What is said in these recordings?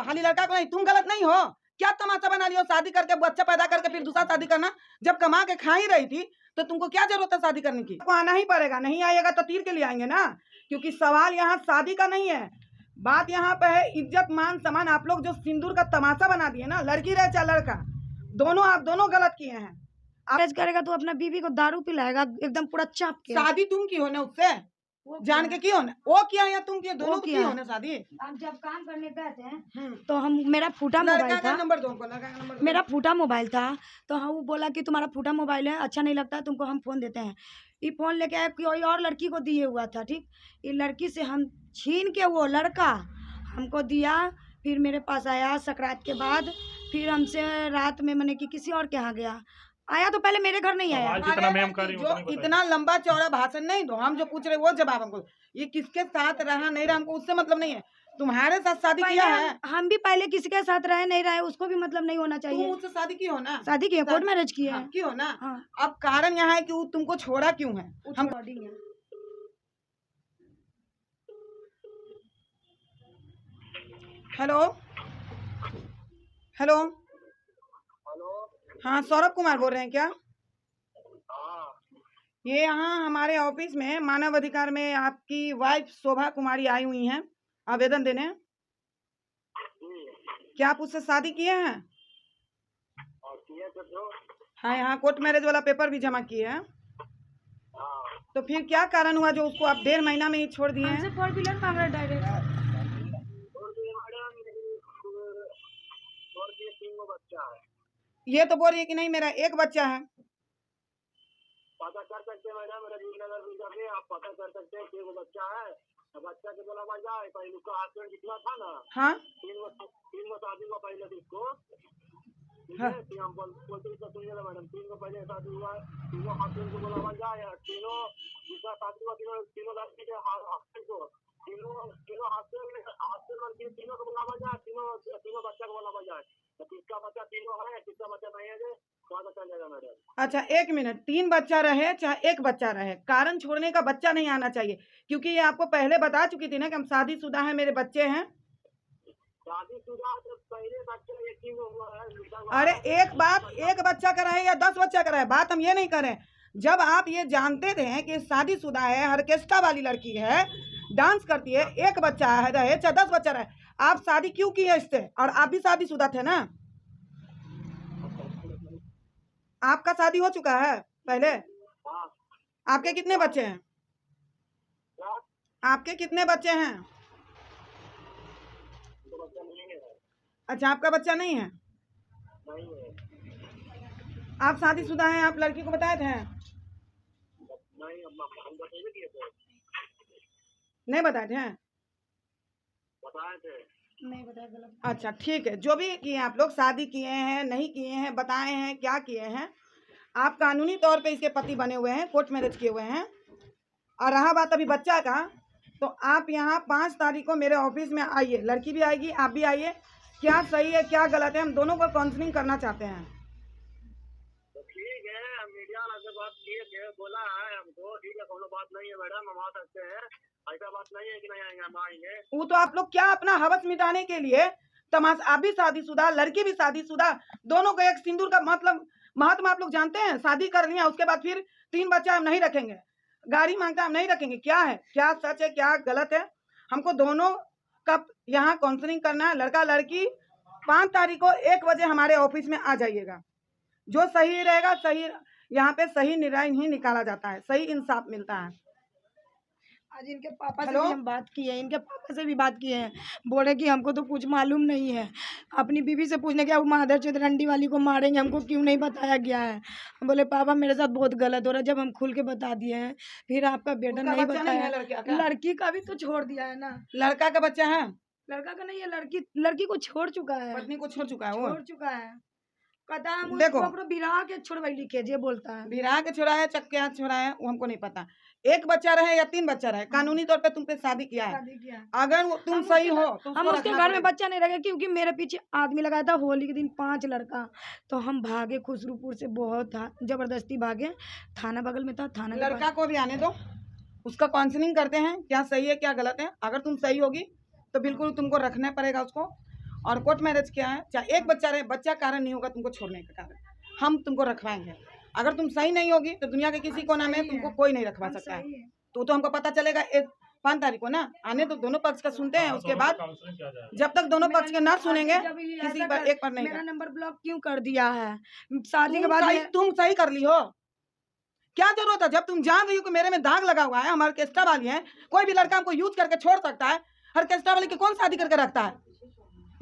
खाली लड़का को नहीं, तुम गलत नहीं हो। क्या तमाशा बना लियो शादी करके, बच्चा पैदा करके फिर दूसरा शादी करना? जब कमा के खा ही रही थी तो तुमको क्या जरूरत है शादी करने की? तो आना ही पड़ेगा, नहीं आएगा तो तीर के लिए आएंगे ना, क्योंकि सवाल यहाँ शादी का नहीं है, बात यहाँ पे है इज्जत मान सम्मान। आप लोग जो सिंदूर का तमाशा बना दिए ना, लड़की रहे चाहे लड़का, दोनों आप दोनों गलत किए हैं। आप करेगा तो अपना बीवी को दारू पिलाएगा एकदम पूरा चाप के। शादी तुम की हो ना उससे, जान के की हो ना, वो किया या तुम किया, दोनों की हो ना शादी। हम जब काम करने गए थे तो हम मेरा फूटा मोबाइल था, नंबर दो नंबर, मेरा फूटा मोबाइल था, तो हाँ वो बोला कि तुम्हारा फूटा मोबाइल है, अच्छा नहीं लगता तुमको हम फोन देते हैं। ये फोन लेके आए कोई और लड़की को दिए हुआ था, ठीक, ये लड़की से हम छीन के वो लड़का हमको दिया, फिर मेरे पास आया सकरात के बाद, फिर हमसे रात में मैंने कि किसी और के यहाँ गया, आया तो पहले मेरे घर नहीं आया। जो इतना लंबा चौड़ा भाषण नहीं दो, हम जो पूछ रहे वो जवाब हमको, ये किसके साथ रहा नहीं रहा हमको उससे मतलब नहीं है, तुम्हारे साथ शादी किया है। हम भी पहले किसी के साथ रहे नहीं रहे उसको भी मतलब नहीं होना चाहिए। तुम उससे शादी की हो ना? शादी की है, कोर्ट मैरिज की है। हाँ, की हो ना? हाँ। अब कारण यहाँ है कि वो तुमको छोड़ा क्यों है? हम हेलो हेलो हाँ, सौरभ कुमार बोल रहे हैं क्या? ये यहाँ हमारे ऑफिस में मानव अधिकार में आपकी वाइफ शोभा कुमारी आई हुई हैं आवेदन देने। क्या आप उससे शादी किए हैं? हाँ, यहाँ कोर्ट मैरिज वाला पेपर भी जमा किए हैं। तो फिर क्या कारण हुआ जो उसको आप 1.5 महीना में ही छोड़ दिए हैं? 4 व्हीलर मांग रहे डायरेक्ट। ये तो बोल रही है कि नहीं मेरा एक बच्चा है। पता कर सकते हैं मैडम, मेरा आप पता कर सकते हैं कि वो बच्चा है, बच्चा के बोला जाए पहले उसका हस्बैंड कितना था ना। हाँ, 3 शादी हुआ पहले इसको। हाँ। हम बोलते सुनिएगा मैडम, 3 को पहले शादी हुआ, तीनों हस्बैंड को बोला जाए, तीनों जिसका शादी हुआ तीनों लड़की के हस्बैंड को, तीनों हस्बैंड तीनों को बोला जाए, तीनों बच्चा को बोला जाए, तो किसका बच्चा तीनों है किसका बच्चा नहीं है, पता चल जाएगा मैडम। अच्छा 1 मिनट, 3 बच्चा रहे चाहे 1 बच्चा रहे, कारण छोड़ने का बच्चा नहीं आना चाहिए, क्योंकि ये आपको पहले बता चुकी थी ना कि हम शादीशुदा हैं, मेरे बच्चे हैं। शादीशुदा तो पहले बच्चा एक ही हुआ है। अरे एक बच्चा का रहे या 10 बच्चा का रहे, बात हम ये नहीं करें। जब आप ये जानते थे कि शादीशुदा है, ऑर्केस्ट्रा वाली लड़की है, डांस करती है, 1 बच्चा है रहे चाहे 10 बच्चा रहे, आप शादी क्यों की है इससे? और आप भी शादीशुदा थे ना? आपका शादी हो चुका है पहले? आपके कितने बच्चे हैं? आपके कितने बच्चे हैं? अच्छा, आपका बच्चा नहीं है? आप शादीशुदा हैं, आप लड़की को बताए थे? नहीं बताए थे? नहीं बताया, गलत। अच्छा ठीक है, जो भी किए आप लोग, शादी किए हैं नहीं किए हैं, बताए हैं क्या किए हैं, आप कानूनी तौर पे इसके पति बने हुए हैं, कोर्ट मैरिज किए हुए हैं। और रहा बात अभी बच्चा का, तो आप यहाँ 5 तारीख को मेरे ऑफिस में आइए, लड़की भी आएगी आप भी आइए, क्या सही है क्या गलत है हम दोनों को काउंसलिंग करना चाहते हैं। तो ठीक है, मीडिया से बात किए बोला है हमको, ठीक है, कोनो बात नहीं है मैडम, हम आ सकते हैं, ऐसा बात नहीं है कि नहीं आएंगे, हम आएंगे। वो तो आप लोग क्या अपना हवस मिटाने के लिए तमाशा, आप भी शादीशुदा, लड़की भी शादीशुदा, दोनों को एक सिंदूर का मतलब महत्व आप लोग जानते हैं? शादी कर लिया उसके बाद फिर 3 बच्चा हम नहीं रखेंगे, गाड़ी मांगता हम नहीं रखेंगे, क्या है, क्या सच है क्या गलत है? हमको दोनों का यहाँ काउंसलिंग करना है, लड़का लड़की। 5 तारीख को 1 बजे हमारे ऑफिस में आ जाइएगा, जो सही रहेगा, सही यहाँ पे सही निर्णय ही निकाला जाता है, सही इंसाफ मिलता है। आज इनके पापा से भी हम बात किए हैं, इनके पापा से भी बात किए हैं, बोले कि हमको तो कुछ मालूम नहीं है, अपनी बीवी से पूछने क्या वो माधर चितरंडी वाली को मारेंगे, हमको क्यों नहीं बताया गया है। हम बोले पापा मेरे साथ बहुत गलत हो रहा है, जब हम खुल के बता दिए हैं, फिर आपका बेटा नहीं बताया। लड़की का भी तो छोड़ दिया है ना। लड़का का बच्चा है? लड़का का नहीं है, लड़की को छोड़ चुका है, पत्नी को छोड़ चुका है, वो छोड़ चुका है। देखो बिराह के छोड़वाई लिखे जे बोलता है, बिराह के छोड़ा है चक्के हाथ छोड़ा है, वो हमको नहीं पता। 1 बच्चा रहे या 3 बच्चा रहे, कानूनी तौर पे तुम पे शादी किया है, अगर वो तुम सही हो तो हम उसके घर में बच्चा नहीं रखे, क्योंकि मेरे पीछे आदमी लगाया था होली के दिन 5 लड़का, तो हम भागे खुसरूपुर से, बहुत जबरदस्ती भागे, थाना बगल में था, थाना लड़का को भी आने दो, उसका काउंसलिंग करते हैं क्या सही है क्या गलत है। अगर तुम सही होगी तो बिल्कुल तुमको रखना पड़ेगा उसको, और कोर्ट मैरिज क्या है, चाहे एक बच्चा रहे, बच्चा कारण नहीं होगा तुमको छोड़ने का कारण, हम तुमको रखवाएंगे। अगर तुम सही नहीं होगी तो दुनिया के किसी कोना में तुमको कोई नहीं रखवा सकता है। तो हमको पता चलेगा 5 तारीख को ना, आने तो दोनों पक्ष का सुनते हैं, उसके बाद जब तक दोनों पक्ष के ना सुनेंगे किसी पर एक पर नहीं। मेरा नंबर ब्लॉक क्यों कर दिया है? शादी के बाद तुम सही कर ली हो, क्या जरूरत है? जब तुम जान रही हो कि मेरे में दाग लगा हुआ है, हम ऑर्केस्ट्रा वाली हैं, कोई भी लड़का हमको यूज करके छोड़ सकता है, ऑर्केस्ट्रा वाली की कौन शादी करके रखता है?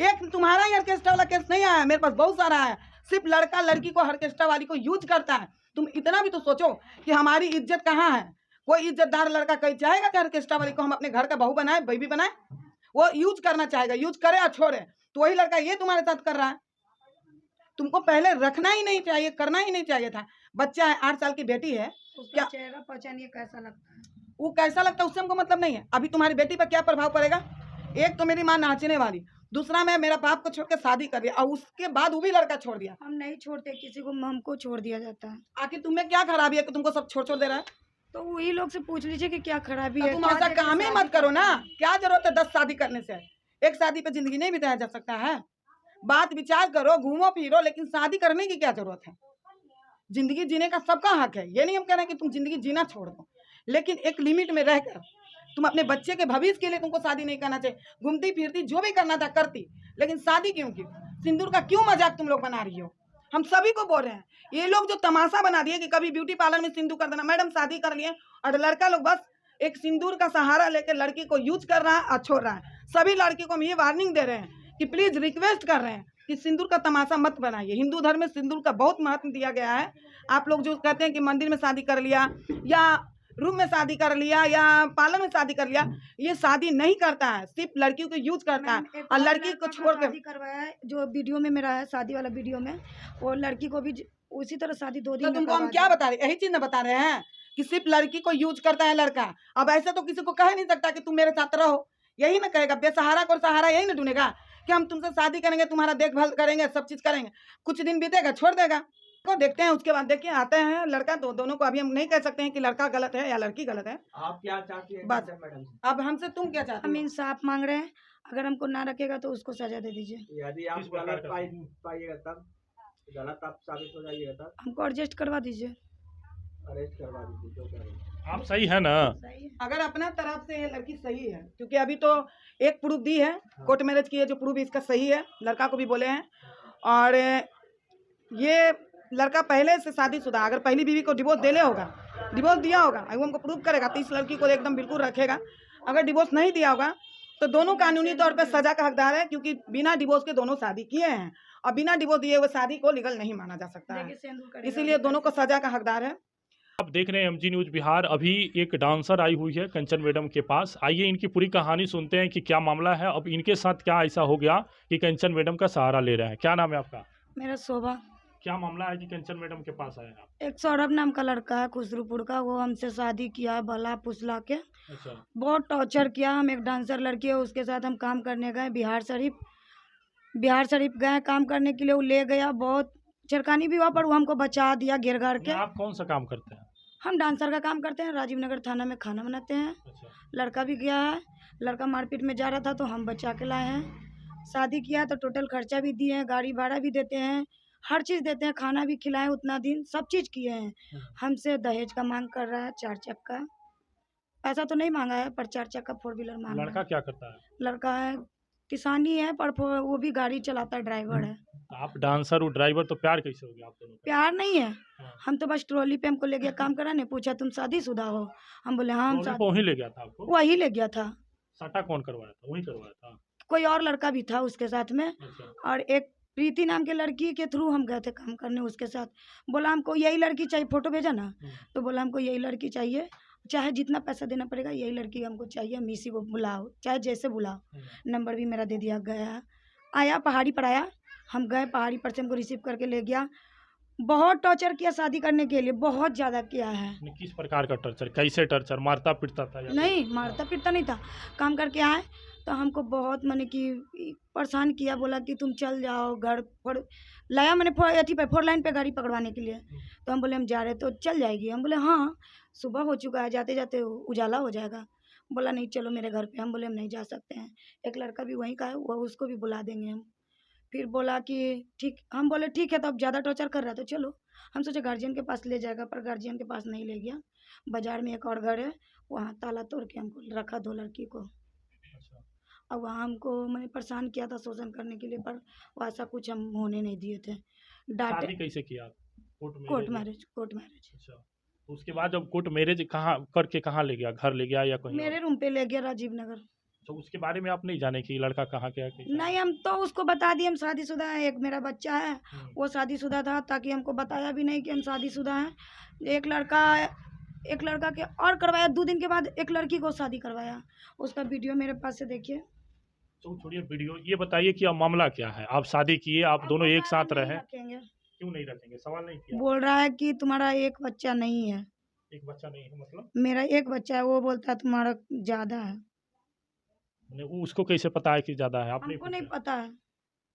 एक तुम्हारा ही ऑर्केस्ट्रा वाला केस नहीं आया, मेरे पास बहुत सारा है, सिर्फ लड़का लड़की को ऑर्केस्ट्रा वाली को यूज करता है। तुम इतना भी तो सोचो कि हमारी इज्जत कहाँ है। कोई इज्जतदार लड़का कहीं चाहेगा कि ऑर्केस्ट्रा वाली को हम अपने घर का बहू बनाए, बेबी बनाए? वो यूज करना चाहेगा, यूज करे या छोड़े। तो वही लड़का ये तुम्हारे साथ कर रहा है। तुमको पहले रखना ही नहीं चाहिए, करना ही नहीं चाहिए था। बच्चा है, 8 साल की बेटी है, क्या चेहरा पहचानिए कैसा लगता है, वो कैसा लगता है उससे हमको मतलब नहीं है। अभी तुम्हारी बेटी पर क्या प्रभाव पड़ेगा? एक तो मेरी माँ नाचने वाली, दूसरा मैं मेरा बाप को छोड़ के शादी कर दिया, और उसके बाद वो भी लड़का छोड़ दिया। हम नहीं छोड़ते किसी को, हमको छोड़ दिया जाता है। आखिर तुम्हें क्या खराबी है कि तुमको सब छोड़ दे रहा है? तो वही लोग से पूछ लीजिए कि क्या खराबी है। तुम ऐसा काम ही मत करो ना, क्या जरूरत है 10 शादी करने से? एक शादी पे जिंदगी नहीं बिताया जा सकता है। बात विचार करो, घूमो फिरो, लेकिन शादी करने की क्या जरूरत है? जिंदगी जीने का सबका हक है, ये नहीं हम कह रहे हैं कि तुम जिंदगी जीना छोड़ दो, लेकिन एक लिमिट में रहकर तुम अपने बच्चे के भविष्य के लिए तुमको शादी नहीं करना चाहिए। घूमती फिरती जो भी करना था करती, लेकिन शादी क्यों की? सिंदूर का क्यों मजाक तुम लोग बना रही हो? हम सभी को बोल रहे हैं, ये लोग जो तमाशा बना दिए कि कभी ब्यूटी पार्लर में सिंदूर कर देना। मैडम शादी कर लिए और लड़का लोग बस एक सिंदूर का सहारा लेकर लड़की को यूज कर रहा है और छोड़ रहा है। सभी लड़की को हम ये वार्निंग दे रहे हैं कि प्लीज रिक्वेस्ट कर रहे हैं कि सिंदूर का तमाशा मत बनाइए। हिंदू धर्म में सिंदूर का बहुत महत्व दिया गया है। आप लोग जो कहते हैं कि मंदिर में शादी कर लिया या रूम में शादी कर लिया या पार्लर में शादी कर लिया, ये शादी नहीं करता है, सिर्फ लड़कियों को यूज करता है और लड़की को छोड़ कर करवाया है। जो वीडियो में मेरा है, शादी वाला वीडियो में, वो लड़की को भी उसी तरह शादी 2 दिन तो तुमको हम क्या बता रहे, यही चीज न बता रहे हैं कि सिर्फ लड़की को यूज करता है लड़का। अब ऐसे तो किसी को कह नहीं सकता कि तुम मेरे साथ रहो, यही ना कहेगा। बेसहारा को सहारा यही ना ढूंढेगा कि हम तुमसे शादी करेंगे, तुम्हारा देखभाल करेंगे, सब चीज करेंगे। कुछ दिन बीतेगा, छोड़ देगा, को देखते हैं, उसके बाद देखिए आते हैं लड़का। तो दोनों को अभी हम नहीं कह सकते हैं कि लड़का गलत है या लड़की गलत है। आप क्या चाहती हैं बस मैडम? अब हमसे तुम क्या चाहते हम हो? इंसाफ मांग रहे हैं, अगर हमको ना रखेगा तो उसको सजा दे दीजिए। यदि आप गलत पाइएगा तब, गलत आप साबित हो जाइएगा तब हमको एडजस्ट करवा दीजिए। अरेस्ट करवा दीजिए। जो कह रहे हैं आप सही है ना? अगर अपना तरफ से ये लड़की सही है, क्योंकि अभी तो एक प्रूफ दी है, कोर्ट मैरिज की है, जो प्रूफ इसका सही है, लड़का को भी बोले हैं। और ये लड़का पहले से शादीशुदा, अगर पहली बीवी को डिवोर्स देले होगा, डिवोर्स दिया होगा, वो हमको प्रूफ करेगा तो इस लड़की को एकदम बिल्कुल रखेगा। अगर डिवोर्स नहीं दिया होगा तो दोनों कानूनी तौर पे सजा का हकदार है, क्योंकि बिना डिवोर्स के दोनों शादी किए हैं और बिना डिवोर्स दिए हुए शादी को लीगल नहीं माना जा सकता है, इसीलिए दोनों को सजा का हकदार है। आप देख रहे हैं एमजी न्यूज बिहार। अभी एक डांसर आई हुई है कंचन मैडम के पास, आइए इनकी पूरी कहानी सुनते हैं कि क्या मामला है, अब इनके साथ क्या ऐसा हो गया कि कंचन मैडम का सहारा ले रहे हैं। क्या नाम है आपका? मेरा शोभा। क्या मामला है कि कंचन मैडम के पास आए आप? एक सौरभ नाम का लड़का है खुसरूपुर का, वो हमसे शादी किया है भला फुसला के, अच्छा, बहुत टॉर्चर किया। हम एक डांसर लड़की है, उसके साथ हम काम करने गए बिहार शरीफ गए काम करने के लिए। वो ले गया, बहुत छेड़खानी भी हुआ, पर वो हमको बचा दिया घेर घार के। आप कौन सा काम करते हैं? हम डांसर का काम करते हैं, राजीव नगर थाना में खाना बनाते हैं। अच्छा, लड़का भी गया है, लड़का मारपीट में जा रहा था तो हम बचा के लाए हैं। शादी किया तो टोटल खर्चा भी दिए हैं, गाड़ी भाड़ा भी देते हैं, हर चीज़ देते हैं, खाना भी खिलाए उतना दिन, सब चीज़ किए हैं। हमसे दहेज का मांग कर रहा है, 4 चक्का। पैसा तो नहीं मांगा है, पर 4 चक्का 4 व्हीलर मांगा लड़का क्या करता है? लड़का है किसानी है, पर वो भी गाड़ी चलाता है, ड्राइवर है। आप डांसर और ड्राइवर, तो प्यार कैसे हो गया आप दोनों का? प्यार नहीं है, हाँ। हम तो बस ट्रॉली पे हमको ले गया काम कराने, पूछा तुम शादीशुदा हो, हम बोले हाँ हम ट्रॉली पे वहीं ले गया था आपको? वही ले गया था। सटा कौन करवाया था? वहीं करवाया था? कोई और लड़का भी था उसके साथ में, अच्छा, और एक प्रीति नाम के लड़की के थ्रू हम गए थे काम करने उसके साथ। बोला हमको यही लड़की चाहिए, फोटो भेजा ना, तो बोला हमको यही लड़की चाहिए, चाहे जितना पैसा देना पड़ेगा, यही लड़की हमको चाहिए, हम इसी को बुलाओ, चाहे जैसे बुलाओ। नंबर भी मेरा दे दिया गया। आया पहाड़ी पर आया, हम गए पहाड़ी पर से हमको रिसीव करके ले गया। बहुत टॉर्चर किया शादी करने के लिए, बहुत ज़्यादा किया है। किस प्रकार का टर्चर? कैसे टर्चर? मारता पीटता था या? नहीं, मारता पीटता नहीं था। काम करके आए तो हमको बहुत मैंने कि परेशान किया, बोला कि तुम चल जाओ घर पर, लाया मैंने अथी पे 4 लाइन पे गाड़ी पकड़वाने के लिए। तो हम बोले हम जा रहे तो चल जाएगी, हम बोले हाँ सुबह हो चुका है, जाते जाते उजाला हो जाएगा। बोला नहीं चलो मेरे घर पे। हम बोले हम नहीं जा सकते हैं। एक लड़का भी वहीं का है, वो उसको भी बुला देंगे हम। फिर बोला कि ठीक, हम बोले ठीक है, तो अब ज़्यादा टॉर्चर कर रहा है तो चलो। हम सोचे गार्जियन के पास ले जाएगा, पर गार्जियन के पास नहीं ले गया। बाजार में एक और घर है, वहाँ ताला तोड़ के हमको रखा 2 लड़की को। अच्छा। अब वहाँ हमको मैंने परेशान किया था शोषण करने के लिए, पर वैसा कुछ हम होने नहीं दिए थे। डांटे। शादी कैसे किया आप? Court marriage, court marriage. अच्छा। तो उसके बाद जब कोर्ट मैरिज कहाँ करके कहाँ ले गया? घर ले गया या कहीं मेरे और? रूम पे ले गया राजीव नगर। तो उसके बारे में आप नहीं जाने कि लड़का कहाँ गया कैसा? नहीं, हम तो उसको बता दिए हम शादीशुदा हैं, एक मेरा बच्चा है, हम्म, वो शादीशुदा था, ताकि हमको बताया भी नहीं कि हम शादीशुदा हैं। एक लड़का के और करवाया, 2 दिन के बाद एक लड़की को शादी करवाया। उसका वीडियो मेरे पास से देखिए। तो छोड़िए वीडियो, ये बताइए कि अब मामला क्या है? आप शादी किए, आप दोनों एक साथ नहीं रहे, रखेंगे। क्यों नहीं रखेंगे? सवाल नहीं किया? बोल रहा है कि तुम्हारा एक बच्चा नहीं है। एक बच्चा नहीं है मतलब? मेरा एक बच्चा है, वो बोलता है तुम्हारा ज्यादा है। वो उसको कैसे पता है कि ज्यादा है? आप नहीं हमको नहीं पूछे? पता है।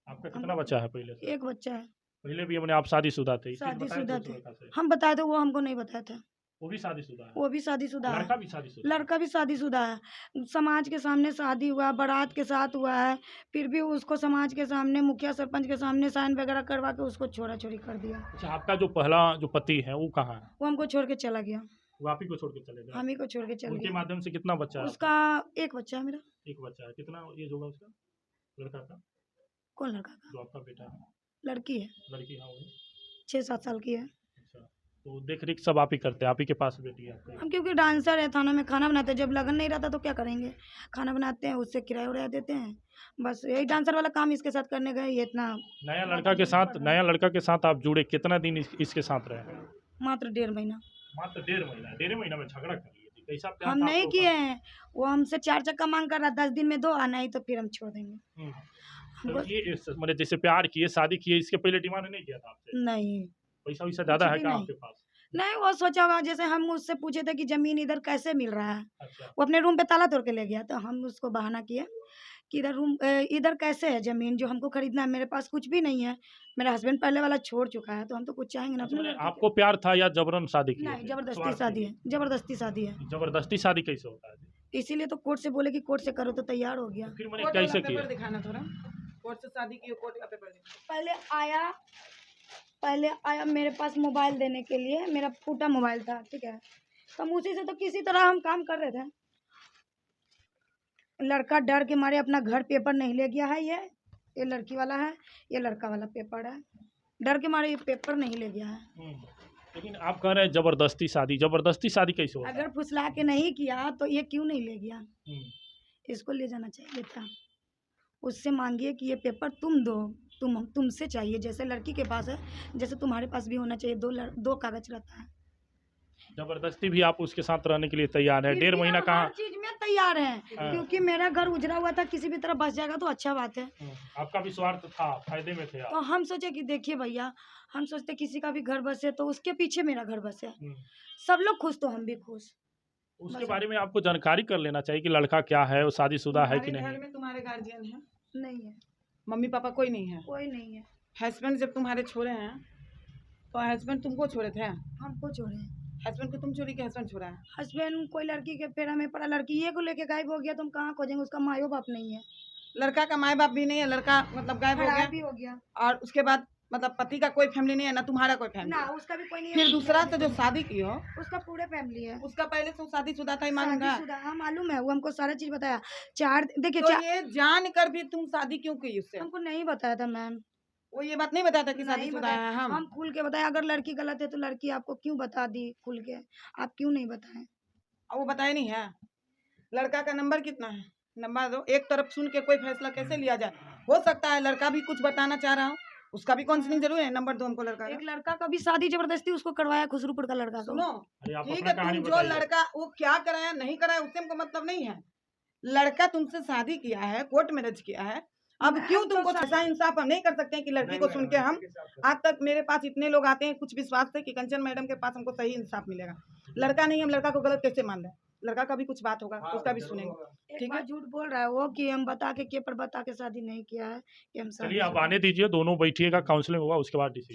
आपका कितना बच्चा है पहले से? एक बच्चा है, पहले भी हमने आप शादीशुदा थे, इस चीज़ बताया था शादीशुदा उस थे। लड़का से? हम बताए थे, वो हमको नहीं बताया था। वो भी शादीशुदा है? वो भी शादीशुदा है। लड़का भी शादीशुदा है? लड़का भी शादीशुदा है। समाज के सामने शादी हुआ, बारात के साथ हुआ है, फिर भी उसको समाज के सामने, मुखिया सरपंच के सामने साइन वगैरह करवा के उसको छोड़ा छोड़ी कर दिया। अच्छा, आपका जो पहला जो पति है वो कहाँ है? वो हमको छोड़ के चला गया, वो आप ही को छोड़ के चले गए? हम ही को छोड़ के चल उनके गया। माध्यम से कितना बच्चा है आपका? उसका एक बच्चा है मेरा। एक बच्चा है। कितना एज होगा उसका, लड़का का, कौन लड़का का? जो आपका बेटा है? लड़की है, लड़की? हाँ वही। 6-7 साल की है। अच्छा, तो देख रेख सब आप ही करते हैं? आप ही के पास बेटी है आपकी? हम क्योंकि डांसर है, थाना में खाना बनाते हैं, जब लगन नहीं रहता तो क्या करेंगे, खाना बनाते हैं, उससे किराया उराया देते हैं, बस यही डांसर वाला काम इसके साथ करने गए। ये इतना नया लड़का के साथ आप जुड़े, कितना दिन इसके साथ रहे? मात्र 1.5 महीना। मात्र 1.5 महीना? 1.5 महीना में झगड़ा कर लिए थे? कैसा प्यार हम था नहीं आप किए लोगों हैं, वो हमसे 4 चक्का मांग कर रहा, 10 दिन में दो, आना ही तो फिर हम छोड़ देंगे। का? हमको तो ये मैंने जैसे प्यार किए, शादी किए, इसके पहले डिमांड नहीं किया था आपसे? नहीं, पैसा वैसा ज्यादा कुछ है भी क्या नहीं। आपके पास? नहीं, वो सोचा होगा, जैसे हम उससे पूछे थे कि जमीन इधर कैसे मिल रहा है, अच्छा। वो अपने रूम पे ताला तोड़ के ले गया, तो हम उसको बहाना किए कि इधर कैसे है जमीन जो हमको खरीदना है, मेरे पास कुछ भी नहीं है, मेरा हस्बैंड पहले वाला छोड़ चुका है, तो हम तो कुछ चाहेंगे ना अच्छा, अपने मैंने लड़के आपको प्यार था या जबरन शादी के। किए नहीं, थे? जबरदस्ती स्वार्थ शादी के है, जबरदस्ती शादी है। लिए? जबरदस्ती शादी कैसे होता है? इसीलिए तो कोर्ट से बोले कि कोर्ट से करो, तो तैयार हो गया। फिर मैंने कोर्ट कैसे वाला किया? पेपर दिखाना थोड़ा, कोर्ट से शादी की, कोर्ट का पेपर दिखाना। पहले आया मेरे पास मोबाइल देने के लिए, मेरा फूटा मोबाइल था, ठीक है, तो हम उसी से तो किसी तरह हम काम कर रहे थे। लड़का डर के मारे अपना घर पेपर नहीं ले गया है, ये लड़की वाला है, ये लड़का वाला पेपर है, डर के मारे ये पेपर नहीं ले गया है। लेकिन आप कह रहे हैं जबरदस्ती शादी कैसे होता है? अगर फुसला के नहीं किया तो ये क्यों नहीं ले गया? हम्म, इसको ले जाना चाहिए था, उससे मांगिए कि ये पेपर तुम दो, तुमसे चाहिए, जैसे लड़की के पास है, जैसे तुम्हारे पास भी होना चाहिए, 2 कागज रहता है। जबरदस्ती भी आप उसके साथ रहने के लिए तैयार है? फिर 1.5 भी महीना हम कहाँ? हर चीज में तैयार हैं, हाँ। क्योंकि मेरा घर उजड़ा हुआ था, किसी भी तरह बच जाएगा तो अच्छा बात है। आपका भी स्वार्थ था, फायदे में थे तो आप? हम सोचे कि देखिए भैया, हम सोचते किसी का भी घर बसे तो उसके पीछे मेरा घर बसे, हम्म, सब लोग खुश तो हम भी खुश। उसके बस। बारे में आपको जानकारी कर लेना चाहिए कि लड़का क्या है, वो शादीशुदा है कि तुम्हारे नहीं? घर में तुम्हारे गार्जियन है? नहीं है, मम्मी पापा कोई नहीं है? कोई नहीं है। हस्बैंड जब तुम्हारे छोड़े हैं तो हस्बैंड तुमको छोड़े थे? हमको छोड़े, हस्बैंड को तुम छोड़ी कि हस्बैंड छोड़ा है? हस्बैंड कोई लड़की के फेरा में पड़ा, लड़की ये को लेके गायब हो गया, तुम कहाँ खोजेंगे, उसका मायो बाप नहीं है, लड़का का माँ बाप भी नहीं है, लड़का मतलब गायब हो फरार गया, भी हो गया और उसके बाद मतलब पति का कोई फैमिली नहीं है, ना तुम्हारा कोई ना, फैमिली? उसका भी कोई नहीं है। फिर दूसरा से जो शादी की हो, उसका पूरे फैमिली है, उसका पहले से शादीशुदा था, ही मालूंगा। शादीशुदा, हाँ मालूम है, वो हमको सारा चीज बताया। देखिए तो ये जान कर भी तुम शादी क्यों की उससे? हमको नहीं बताया था मैम, वो ये बात नहीं बताया था कि नहीं शादीशुदा है बताया। हम? हम खुल के बताया, अगर लड़की गलत है तो लड़की आपको क्यों बता दी खुल के, आप क्यों नहीं बताएं? और वो बताया नहीं है। लड़का का नंबर कितना है, नंबर दो, एक तरफ सुन के कोई फैसला कैसे लिया जाए? हो सकता है लड़का भी कुछ बताना चाह रहा हो, उसका भी काउंसलिंग जरूर है। नंबर दो हमको लड़का एक का। लड़का का भी शादी जबरदस्ती उसको करवाया, खुसरूपुर का लड़का को। सुनो, अरे आप ठीक अपना है, कहानी तुम जो बताइए। लड़का वो क्या कराया नहीं कराया उससे हमको मतलब नहीं है। लड़का तुमसे शादी किया है, कोर्ट मैरिज किया है, अब क्यों तुमको ऐसा इंसाफ हम नहीं कर सकते हैं कि लड़की को सुन के हम, आज तक मेरे पास इतने लोग आते हैं कुछ विश्वास से कि कंचन मैडम के पास हमको सही इंसाफ मिलेगा। लड़का नहीं, हम लड़का को गलत कैसे मान लें? लड़का का भी कुछ बात होगा, उसका भी सुनेंगे। एक ठीक बार है, झूठ बोल रहा है वो कि हम बता के पर बता के शादी नहीं किया है, कि हम चलिए आप शादी आने दीजिए, दोनों बैठिएगा, काउंसलिंग होगा, उसके बाद डिसीजन।